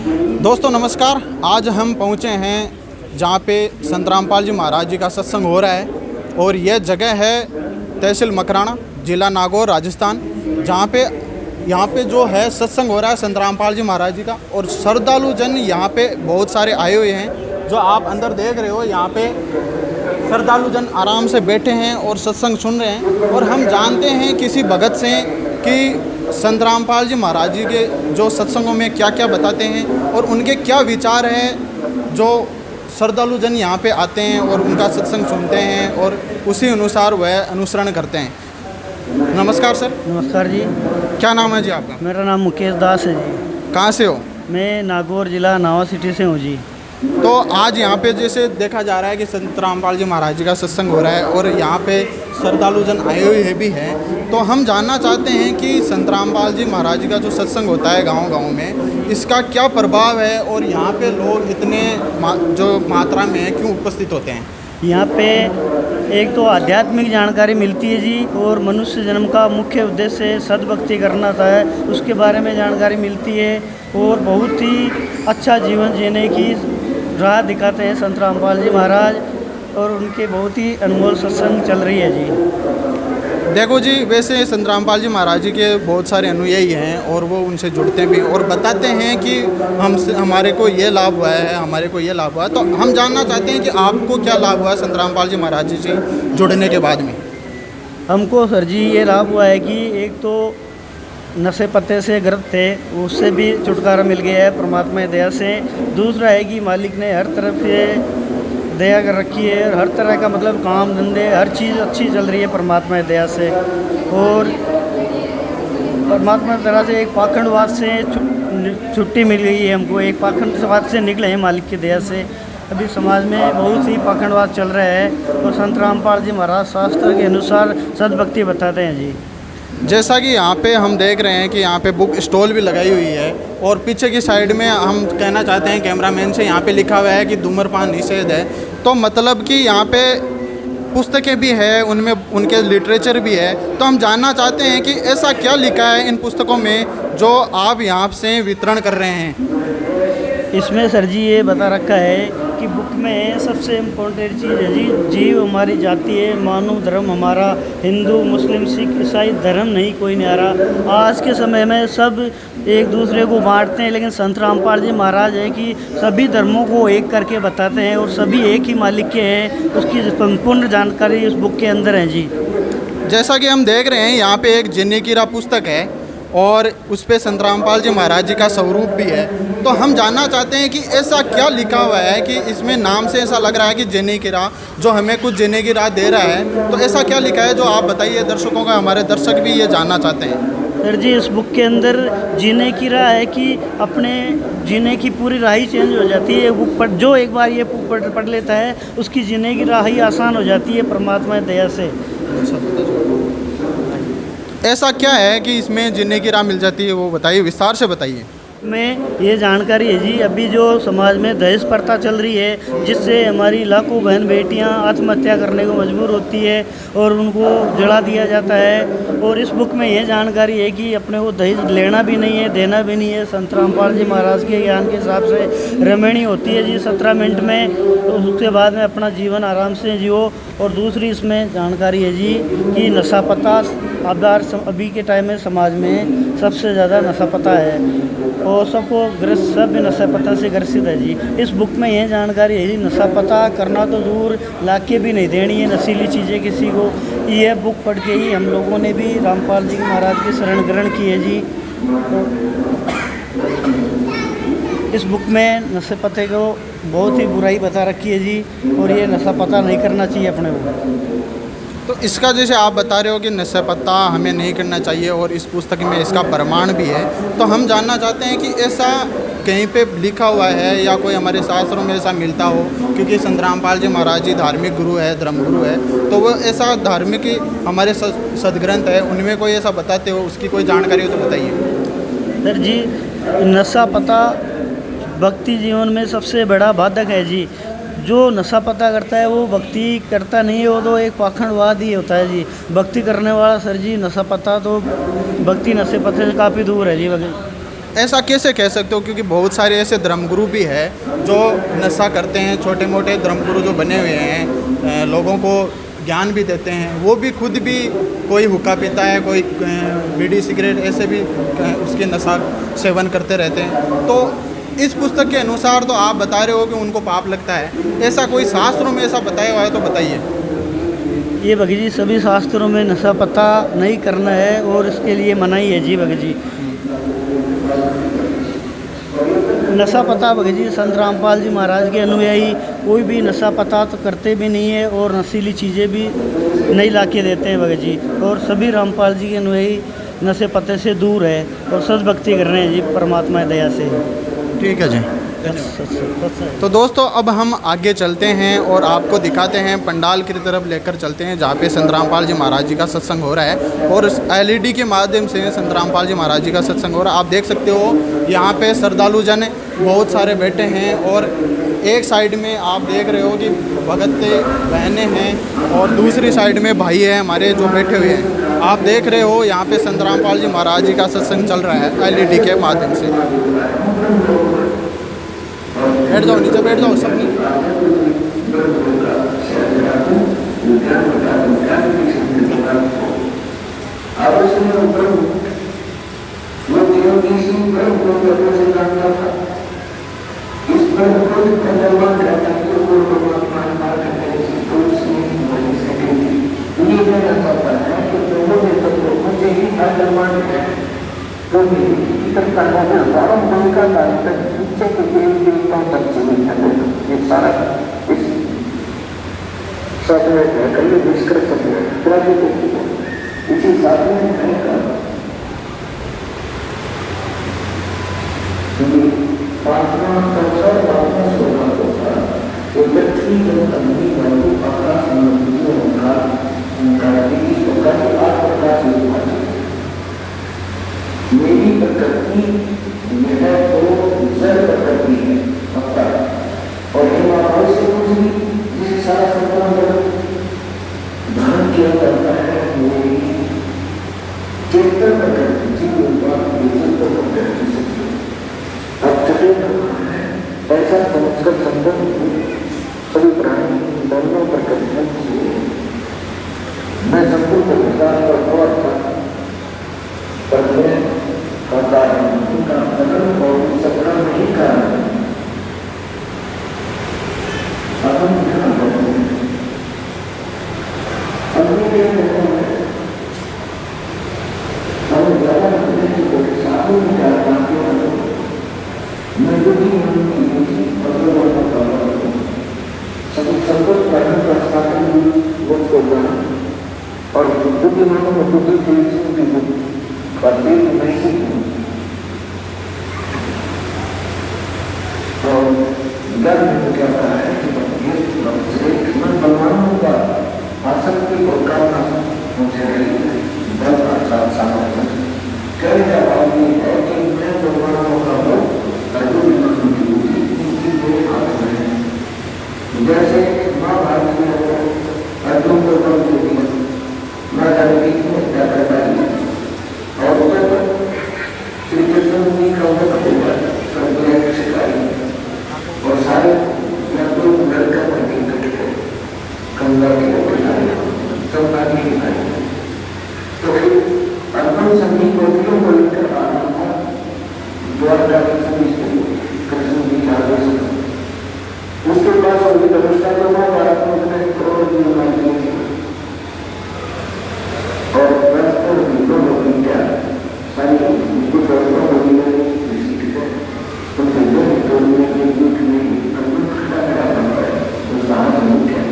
दोस्तों नमस्कार। आज हम पहुंचे हैं जहां पे संत रामपाल जी महाराज जी का सत्संग हो रहा है और यह जगह है तहसील मकराना, ज़िला नागौर, राजस्थान। जहां पे यहाँ पे जो है सत्संग हो रहा है संत रामपाल जी महाराज जी का, और श्रद्धालु जन यहाँ पे बहुत सारे आए हुए हैं। जो आप अंदर देख रहे हो, यहाँ पे श्रद्धालु जन आराम से बैठे हैं और सत्संग सुन रहे हैं। और हम जानते हैं किसी भगत से कि संत रामपाल जी महाराज जी के जो सत्संगों में क्या क्या बताते हैं और उनके क्या विचार हैं, जो श्रद्धालु जन यहाँ पे आते हैं और उनका सत्संग सुनते हैं और उसी अनुसार वह अनुसरण करते हैं। नमस्कार सर। नमस्कार जी। क्या नाम है जी आपका? मेरा नाम मुकेश दास है जी। कहाँ से हो? मैं नागौर ज़िला नावा सिटी से हूँ जी। तो आज यहाँ पे जैसे देखा जा रहा है कि संत रामपाल जी महाराज जी का सत्संग हो रहा है और यहाँ पे श्रद्धालु जन आए हुए भी हैं। तो हम जानना चाहते हैं कि संत रामपाल जी महाराज जी का जो सत्संग होता है गांव-गांव में, इसका क्या प्रभाव है और यहाँ पे लोग इतने जो मात्रा में क्यों उपस्थित होते हैं? यहाँ पे एक तो आध्यात्मिक जानकारी मिलती है जी, और मनुष्य जन्म का मुख्य उद्देश्य सद्भक्ति करना होता है, उसके बारे में जानकारी मिलती है। और बहुत ही अच्छा जीवन जीने की राह दिखाते हैं संत रामपाल जी महाराज, और उनके बहुत ही अनमोल सत्संग चल रही है जी। देखो जी, वैसे संत रामपाल जी महाराज जी के बहुत सारे अनुयायी हैं और वो उनसे जुड़ते भी और बताते हैं कि हमारे को ये लाभ हुआ है, हमारे को ये लाभ हुआ है। तो हम जानना चाहते हैं कि आपको क्या लाभ हुआ संत रामपाल जी महाराज जी से जुड़ने के बाद में? हमको सर जी ये लाभ हुआ है कि एक तो नशे पत्ते से ग्रस्त थे, उससे भी छुटकारा मिल गया है परमात्मा की दया से। दूसरा है कि मालिक ने हर तरफ से दया कर रखी है, और हर तरह का मतलब काम धंधे हर चीज़ अच्छी चल रही है परमात्मा की दया से। और परमात्मा की तरह से एक पाखंडवाद से छुट्टी मिल गई है हमको, एक पाखंडवाद से निकले हैं मालिक की दया से। अभी समाज में बहुत ही पाखंडवाद चल रहा है और संत रामपाल जी महाराज शास्त्र के अनुसार सद्भक्ति बताते हैं जी। जैसा कि यहाँ पे हम देख रहे हैं कि यहाँ पे बुक स्टॉल भी लगाई हुई है और पीछे की साइड में हम कहना चाहते हैं कैमरामैन से, यहाँ पे लिखा हुआ है कि धूम्रपान निषेध है। तो मतलब कि यहाँ पे पुस्तकें भी है, उनमें उनके लिटरेचर भी है। तो हम जानना चाहते हैं कि ऐसा क्या लिखा है इन पुस्तकों में जो आप यहाँ से वितरण कर रहे हैं? इसमें सर जी ये बता रखा है कि बुक में सबसे इम्पोर्टेंट चीज़ है जी, जीव हमारी जाति है, मानव धर्म हमारा, हिंदू मुस्लिम सिख ईसाई धर्म नहीं कोई न्यारा। आज के समय में सब एक दूसरे को बांटते हैं, लेकिन संत रामपाल जी महाराज है कि सभी धर्मों को एक करके बताते हैं और सभी एक ही मालिक के हैं। उसकी संपूर्ण जानकारी इस बुक के अंदर है जी। जैसा कि हम देख रहे हैं यहाँ पे एक जिन्नीकीरा पुस्तक है और उस पे संत रामपाल जी महाराज जी का स्वरूप भी है। तो हम जानना चाहते हैं कि ऐसा क्या लिखा हुआ है कि इसमें नाम से ऐसा लग रहा है कि जीने की राह, जो हमें कुछ जीने की राह दे रहा है। तो ऐसा क्या लिखा है जो आप बताइए दर्शकों का, हमारे दर्शक भी ये जानना चाहते हैं। सर जी इस बुक के अंदर जीने की राह है कि अपने जीने की पूरी राह ही चेंज हो जाती है। बुक पर जो एक बार ये बुक पढ़ लेता है उसकी जीने की राह ही आसान हो जाती है परमात्मा की दया से। ऐसा क्या है कि इसमें जीने की राह मिल जाती है, वो बताइए, विस्तार से बताइए। में ये जानकारी है जी, अभी जो समाज में दहेज प्रथा चल रही है जिससे हमारी लाखों बहन बेटियां आत्महत्या करने को मजबूर होती है और उनको जला दिया जाता है। और इस बुक में ये जानकारी है कि अपने को दहेज लेना भी नहीं है, देना भी नहीं है। संत रामपाल जी महाराज के ज्ञान के हिसाब से रमणी होती है जी 17 मिनट में, तो उसके बाद में अपना जीवन आराम से जियो। और दूसरी इसमें जानकारी है जी कि नशा पता अभी के टाइम में समाज में सबसे ज़्यादा नशा पता है और सबको सब नशा पता से ग्रसित है जी। इस बुक में यह जानकारी है जी, नशा पता करना तो दूर, लाके भी नहीं देनी है नशीली चीज़ें किसी को। यह बुक पढ़ के ही हम लोगों ने भी रामपाल जी महाराज की शरण ग्रहण की है जी। तो इस बुक में नशे पते को बहुत ही बुराई बता रखी है जी, और ये नशा पता नहीं करना चाहिए अपने को। तो इसका जैसे आप बता रहे हो कि नशा पत्ता हमें नहीं करना चाहिए और इस पुस्तक में इसका प्रमाण भी है, तो हम जानना चाहते हैं कि ऐसा कहीं पे लिखा हुआ है या कोई हमारे शास्त्रों में ऐसा मिलता हो, क्योंकि संत रामपाल जी महाराज जी धार्मिक गुरु है, धर्म गुरु है, तो वो ऐसा धार्मिक हमारे सदग्रंथ है उनमें कोई ऐसा बताते हो, उसकी कोई जानकारी हो तो बताइए। सर जी नशा पता भक्ति जीवन में सबसे बड़ा बाधक है जी। जो नशा पता करता है वो भक्ति करता नहीं है, वो तो एक पाखंडवाद ही होता है जी। भक्ति करने वाला सर जी नशा पता तो भक्ति नशे पते से काफ़ी दूर है जी। ऐसा कैसे कह सकते हो, क्योंकि बहुत सारे ऐसे धर्मगुरु भी है जो नशा करते हैं, छोटे मोटे धर्मगुरु जो बने हुए हैं, लोगों को ज्ञान भी देते हैं, वो भी खुद भी कोई हुक्का पीता है, कोई बीड़ी सिगरेट ऐसे भी उसके नशा सेवन करते रहते हैं। तो इस पुस्तक के अनुसार तो आप बता रहे हो कि उनको पाप लगता है, ऐसा कोई शास्त्रों में ऐसा बताया हुआ है तो बताइए। ये भगत जी सभी शास्त्रों में नशा पता नहीं करना है और इसके लिए मनाही है जी भगत जी। नशा पता भगत जी संत रामपाल जी महाराज के अनुयायी कोई भी नशा पता तो करते भी नहीं है और नशीली चीज़ें भी नहीं ला के देते हैं भगत जी। और सभी रामपाल जी के अनुयायी नशे पते से दूर है और सद्भक्ति कर रहे हैं जी परमात्मा की दया से। ठीक है जी। तो दोस्तों अब हम आगे चलते हैं और आपको दिखाते हैं, पंडाल की तरफ लेकर चलते हैं जहाँ पे संत रामपाल जी महाराज जी का सत्संग हो रहा है और LED के माध्यम से संत रामपाल जी महाराज जी का सत्संग हो रहा है। आप देख सकते हो यहाँ पे श्रद्धालु जन बहुत सारे बैठे हैं और एक साइड में आप देख रहे हो कि भगत बहनें हैं और दूसरी साइड में भाई हैं हमारे जो बैठे हुए हैं। आप देख रहे हो यहाँ पे संत रामपाल जी महाराज जी का सत्संग चल रहा है LED के माध्यम से। बैठ जाओ, नीचे बैठ जाओ सब मेरी प्रकृति यह तो जड़ प्रकृति है और हिमालय से दूसरी जिसे सारा संपूर्ण धारण किया जाता है मेरी चेतन प्रकृति जीवन प्रकृति से अब छठे है ऐसा समझकर संबंध सभी प्राणी दोनों प्रकृतियों से मैं संपूर्ण विकास पर बहुत था पर मैं करता है उनका कदम और सपना नहीं कर हम ध्यान रखते हैं हम ज़्यादा करने की कोशिश साधु में जा पाते हैं। मैं जो भी सभी संतोष करने का स्थापन वो प्रोग्राम और बुद्धिमानों में बुद्धि की करते नहीं और गर्म क्या कहा है कि मन बलवानों का आसक्ति को करना मुझे बहुत अच्छा समझ कई जवाब ये है कि मैं बलवानों का हूँ जैसे माँ भारत में अर्जुन को बल दे दिया माँ जानकी की हत्या कर डाली और उधर श्री कृष्ण जी का उधर शिकारी और सारे लड़का बन के गंगा के संतानी दिखाई। तो अर्जुन सभी गोपियों को लेकर आ रहा था द्वारका के सभी कृष्ण जी का आदेश उसके पास उनकी व्यवस्था को भारत में करोड़ जीव मानते थे और दोनों की क्या सारी कुछ वर्षों को उनके दोनों तोड़ने के युद्ध में अर्जुन खड़ा खड़ा बनता है वो साहस नहीं किया।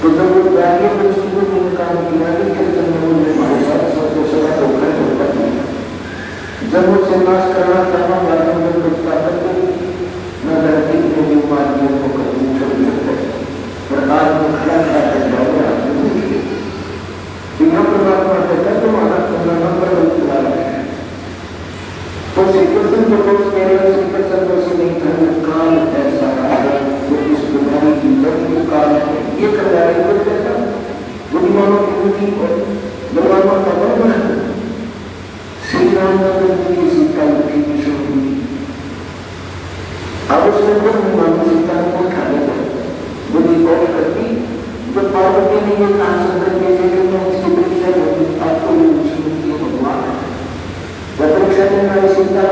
तो जब वो जाके परिस्थितियों ने काम किया कि कृष्ण ने हमारे साथ सबको सदा को खड़े होकर दिया जब वो संन्यास करना चाहना भारत में कुछ ताकत न लड़की को भी मारने को कभी छोड़ सकते अब उसमें खुद मानसिकता को खाने पर वो रिकॉर्ड करती जो पार्वती ने ये काम करके में उसकी परीक्षा होगी आपको ये भगवान है वो परीक्षा में सीता